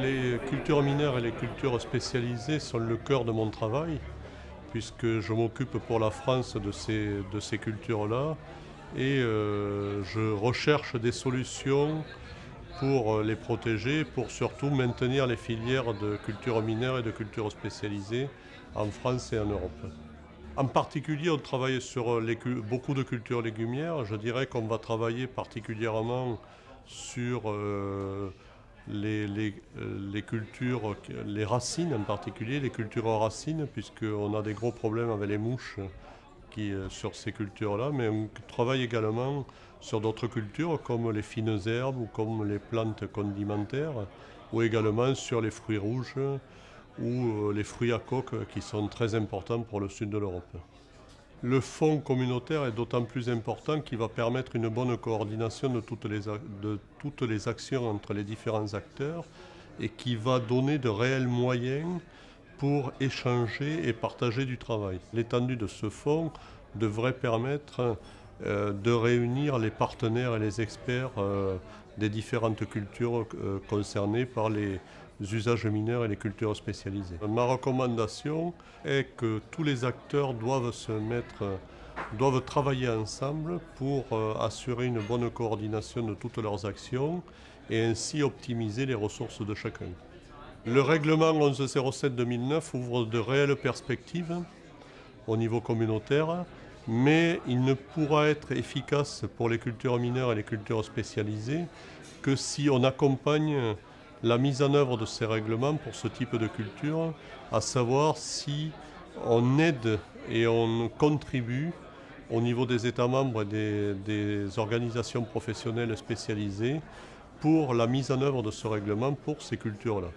Les cultures mineures et les cultures spécialisées sont le cœur de mon travail, puisque je m'occupe pour la France de ces cultures-là et je recherche des solutions pour les protéger, pour surtout maintenir les filières de cultures mineures et de cultures spécialisées en France et en Europe. En particulier, on travaille sur beaucoup de cultures légumières. Je dirais qu'on va travailler particulièrement sur les cultures, les racines en particulier, les cultures en racines, puisqu'on a des gros problèmes avec les mouches sur ces cultures-là, mais on travaille également sur d'autres cultures comme les fines herbes ou comme les plantes condimentaires, ou également sur les fruits rouges ou les fruits à coque qui sont très importants pour le sud de l'Europe. Le fonds communautaire est d'autant plus important qu'il va permettre une bonne coordination de toutes les actions entre les différents acteurs et qui va donner de réels moyens pour échanger et partager du travail. L'étendue de ce fonds devrait permettre de réunir les partenaires et les experts des différentes cultures concernées par les usages mineurs et les cultures spécialisées. Ma recommandation est que tous les acteurs doivent travailler ensemble pour assurer une bonne coordination de toutes leurs actions et ainsi optimiser les ressources de chacun. Le règlement 1107-2009 ouvre de réelles perspectives au niveau communautaire, mais il ne pourra être efficace pour les cultures mineures et les cultures spécialisées que si on accompagne la mise en œuvre de ces règlements pour ce type de culture, à savoir si on aide et on contribue au niveau des États membres et des organisations professionnelles spécialisées pour la mise en œuvre de ce règlement pour ces cultures-là.